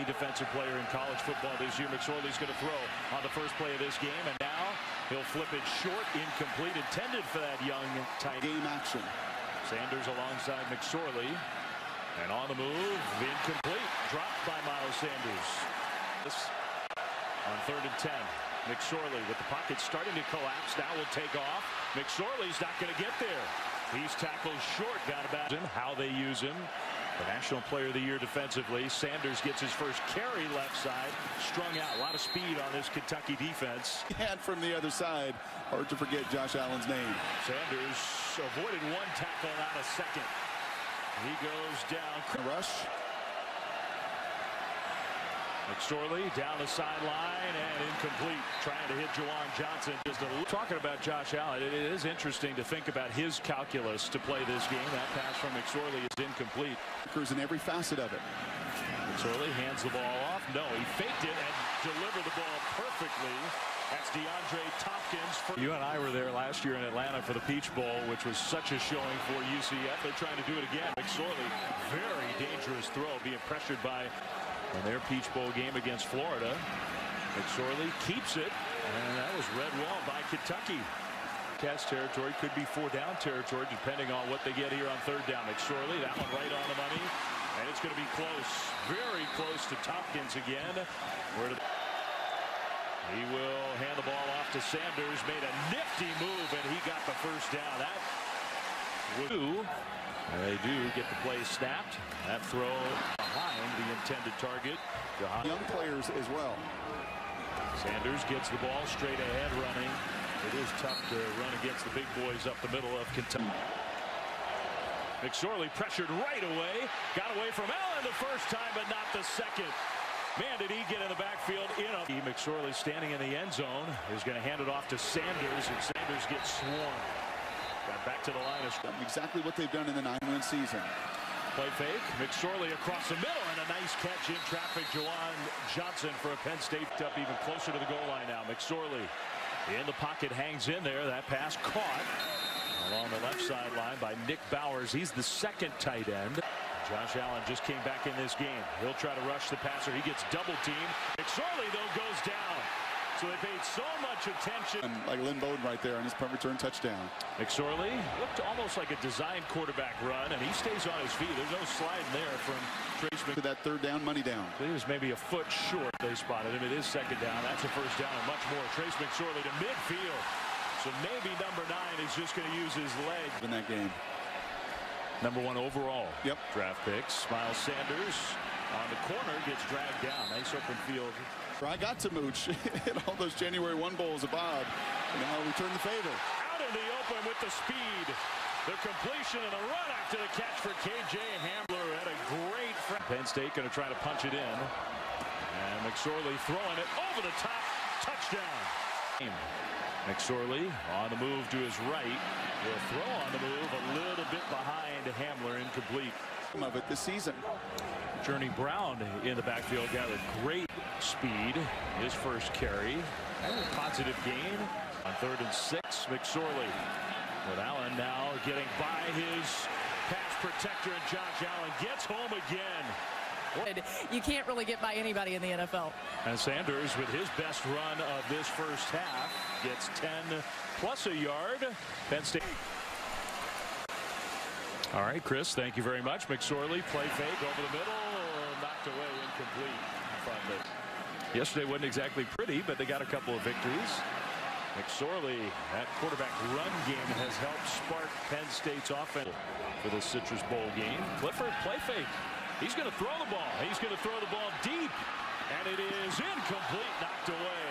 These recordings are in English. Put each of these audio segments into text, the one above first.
defensive player in college football this year. McSorley's going to throw on the first play of this game, and now he'll flip it short, incomplete, intended for that young tight game action. Sanders alongside McSorley, and on the move, incomplete, dropped by Miles Sanders. On 3rd and 10, McSorley with the pocket starting to collapse. Now will take off. McSorley's not going to get there. He's tackled short. Got about him. How they use him. The National Player of the Year defensively. Sanders gets his first carry left side. Strung out. A lot of speed on this Kentucky defense. And from the other side, hard to forget Josh Allen's name. Sanders avoided one tackle, not a second. He goes down. Rush. McSorley down the sideline and incomplete. Trying to hit Juwan Johnson. Just talking about Josh Allen, it is interesting to think about his calculus to play this game. That pass from McSorley is incomplete. In every facet of it. McSorley hands the ball off. No, he faked it and delivered the ball perfectly. That's DeAndre Tompkins. You and I were there last year in Atlanta for the Peach Bowl, which was such a showing for UCF. They're trying to do it again. McSorley, very dangerous throw, being pressured by in their Peach Bowl game against Florida. McSorley keeps it, and that was red wall by Kentucky. Cast territory, could be 4-down territory depending on what they get here on 3rd down. McSorley, that one right on the money, and it's going to be close, very close to Tompkins again. He will hand the ball off to Sanders, made a nifty move, and he got the first down. That would do. And they do get the play snapped. That throw behind the intended target. Young players as well. Sanders gets the ball straight ahead running. It is tough to run against the big boys up the middle of Kentucky. McSorley pressured right away. Got away from Allen the first time, but not the second. Man, did he get in the backfield. McSorley standing in the end zone is going to hand it off to Sanders, and Sanders gets swarmed. Got back to the line of scrimmage. Exactly what they've done in the 9-win season. Play fake. McSorley across the middle, and a nice catch in traffic. Juwan Johnson for a Penn State up even closer to the goal line now. McSorley in the pocket, hangs in there. That pass caught along the left sideline by Nick Bowers. He's the second tight end. Josh Allen just came back in this game. He'll try to rush the passer. He gets double teamed. McSorley, though, goes down. So they paid so much attention. And like Lynn Bowden right there on his punt return touchdown. McSorley looked almost like a designed quarterback run, and he stays on his feet. There's no sliding there from Trace McSorley. To that 3rd down, money down. He was maybe a foot short. They spotted him. It is 2nd down. That's a 1st down and much more. Trace McSorley to midfield. So maybe number 9 is just going to use his leg. In that game. Number 1 overall. Yep. Draft picks. Miles Sanders on the corner gets dragged down. Nice open field. I got to mooch in all those January 1 bowls of Bob, and now return the favor. Out in the open with the speed. The completion and the run after the catch for KJ Hamler had a great Penn State going to try to punch it in. And McSorley throwing it over the top. Touchdown. McSorley on the move to his right. Will throw on the move a little bit behind Hamler, incomplete. Of it this season. Journey Brown in the backfield got a great speed. His first carry. And a positive gain on 3rd and 6. McSorley with Allen now getting by his pass protector, and Josh Allen gets home again. You can't really get by anybody in the NFL. And Sanders with his best run of this first half gets 10 plus a yard. Penn State. All right, Chris, thank you very much. McSorley, play fake over the middle, knocked away, incomplete. Yesterday wasn't exactly pretty, but they got a couple of victories. McSorley, that quarterback run game has helped spark Penn State's offense for the Citrus Bowl game. Clifford, play fake. He's going to throw the ball. He's going to throw the ball deep, and it is incomplete, knocked away.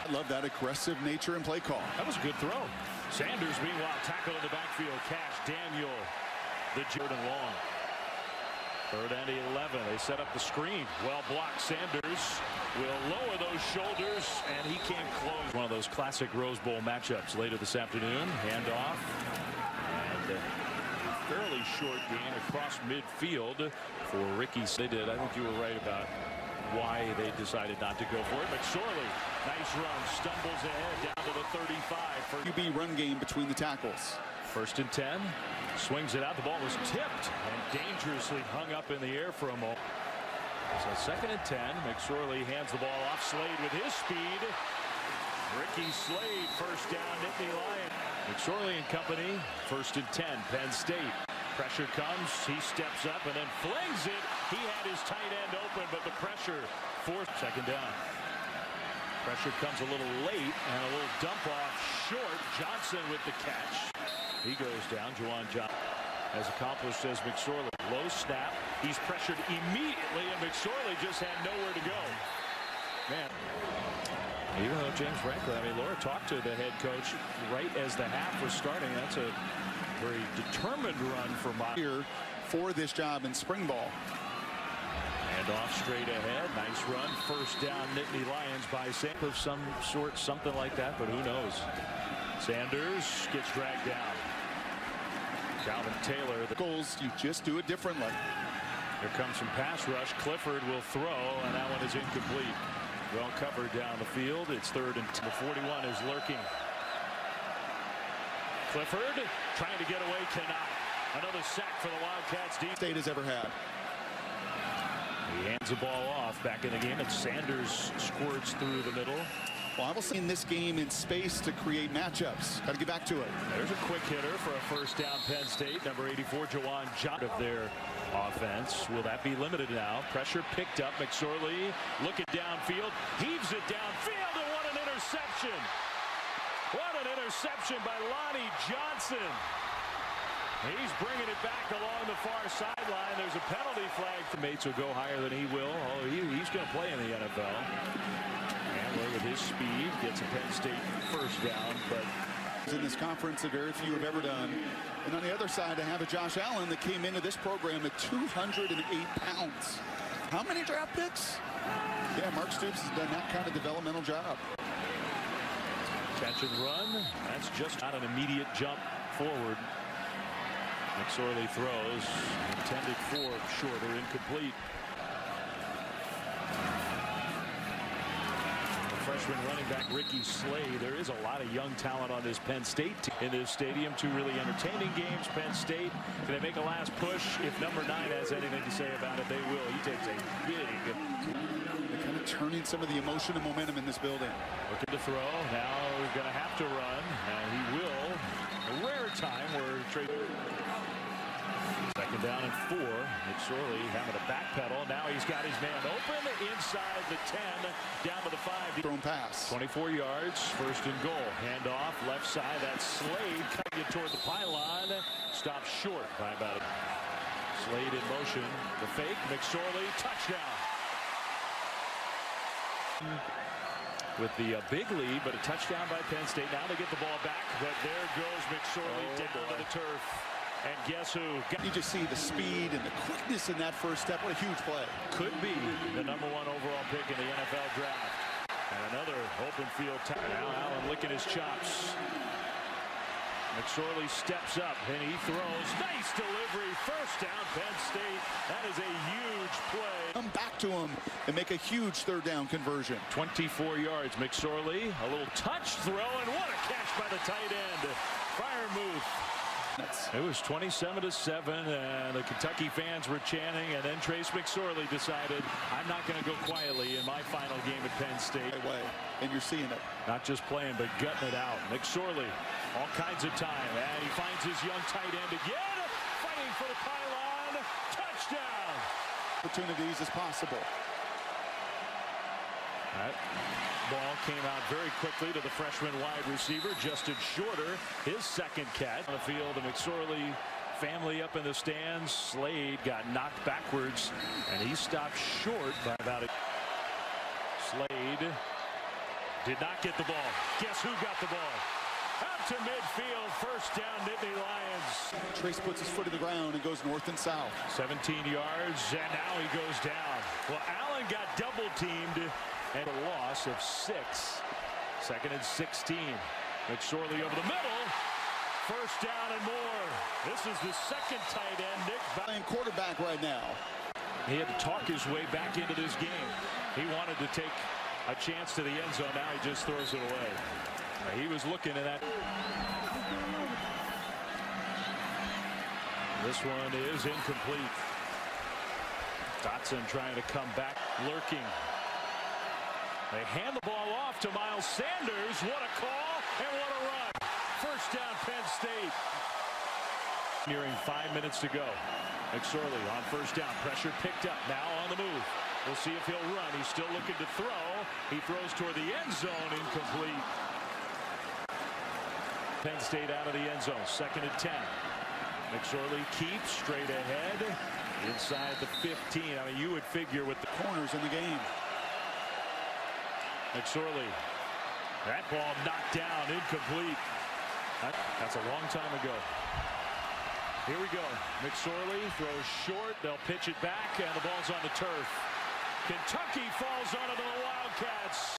I love that aggressive nature and play call. That was a good throw. Sanders, meanwhile, tackled in the backfield. Cash Daniel, the Jordan Long. 3rd and 11. They set up the screen. Well blocked. Sanders will lower those shoulders, and he came close. One of those classic Rose Bowl matchups later this afternoon. Handoff. And a fairly short gain across midfield for Ricky. They did. I think you were right about why they decided not to go for it. McSorley, nice run, stumbles ahead down to the 35 for QB run game between the tackles. 1st and 10, swings it out. The ball was tipped and dangerously hung up in the air for a moment. So 2nd and 10. McSorley hands the ball off. Slade with his speed. Ricky Slade, first down, Nittany Lions. McSorley and company, 1st and 10, Penn State. Pressure comes, he steps up and then flings it. He had his tight end open, but the pressure forced 2nd down. Pressure comes a little late and a little dump off short. Johnson with the catch. He goes down. Juwan Johnson as accomplished as McSorley. Low snap. He's pressured immediately, and McSorley just had nowhere to go. Man. Even though James Franklin, Laura talked to the head coach right as the half was starting. That's a very determined run for here for this job in spring ball. And off straight ahead. Nice run. 1st down, Nittany Lions by Sam of some sort, something like that, but who knows. Sanders gets dragged down. Calvin Taylor. The goals, you just do it differently. Here comes some pass rush. Clifford will throw, and that one is incomplete. Well covered down the field. It's 3rd and 10. The 41 is lurking. Clifford trying to get away, cannot. Another sack for the Wildcats. Deep State has ever had. He hands the ball off back in the game, and Sanders squirts through the middle. Well, I will see in this game in space to create matchups. Got to get back to it. There's a quick hitter for a 1st down, Penn State. Number 84, Juwan Johnson of their offense. Will that be limited now? Pressure picked up. McSorley looking downfield. Heaves it downfield, and what an interception. What an interception by Lonnie Johnson. He's bringing it back along the far sideline. There's a penalty flag. The mates will go higher than he will. Oh, he's going to play in the NFL. Handler with his speed gets a Penn State 1st down, but in this conference that very few have ever done. And on the other side, I have a Josh Allen that came into this program at 208 pounds. How many draft picks? Yeah, Mark Stoops has done that kind of developmental job. Catch and run. That's just not an immediate jump forward. McSorley throws. Intended for shorter, incomplete. Freshman running back Ricky Slade. There is a lot of young talent on this Penn State team in this stadium. 2 really entertaining games. Penn State, can they make a last push? If number 9 has anything to say about it, they will. He takes a big. They're kind of turning some of the emotion and momentum in this building. Looking to throw. Now we're going to have to run. And he will. A rare time where trade. 2nd down and 4. McSorley having to backpedal. Now he's got his man open inside the 10, down to the 5. Thrown pass. 24 yards, 1st and goal. Handoff, left side. That's Slade cutting it toward the pylon. Stopped short by about it. Slade in motion. The fake. McSorley, touchdown. With the big lead, but a touchdown by Penn State. Now they get the ball back, but there goes McSorley down to the turf. And guess who? You just see the speed and the quickness in that first step. What a huge play. Could be the number 1 overall pick in the NFL draft. And another open field time. Now Allen licking his chops. McSorley steps up and he throws. Nice delivery. 1st down, Penn State. That is a huge play. Come back to him and make a huge 3rd down conversion. 24 yards. McSorley, a little touch throw, and what a catch by the tight end. Freiermuth. It was 27-7, and the Kentucky fans were chanting, and then Trace McSorley decided, I'm not going to go quietly in my final game at Penn State. And you're seeing it. Not just playing, but gutting it out. McSorley, all kinds of time, and he finds his young tight end again, fighting for the pylon. Touchdown! Opportunities as possible. That ball came out very quickly to the freshman wide receiver, Justin Shorter, his 2nd catch on the field. The McSorley family up in the stands. Slade got knocked backwards, and he stopped short by about a. Slade did not get the ball. Guess who got the ball? Out to midfield. 1st down, Nittany Lions. Trace puts his foot in the ground and goes north and south. 17 yards, and now he goes down. Well, Allen got double teamed. And a loss of 6. 2nd and 16. McSorley over the middle. 1st down and more. This is the 2nd tight end, Nick. Playing quarterback right now. He had to talk his way back into this game. He wanted to take a chance to the end zone. Now he just throws it away. He was looking at that. This one is incomplete. Dotson trying to come back, lurking. They hand the ball off to Miles Sanders. What a call and what a run. First down, Penn State. Nearing 5 minutes to go. McSorley on first down. Pressure picked up. Now on the move. We'll see if he'll run. He's still looking to throw. He throws toward the end zone. Incomplete. Penn State out of the end zone. 2nd and 10. McSorley keeps straight ahead. Inside the 15. I mean, you would figure with the Corners in the game. McSorley. That ball knocked down. Incomplete. That's a long time ago. Here we go. McSorley throws short. They'll pitch it back, and the ball's on the turf. Kentucky falls onto the Wildcats.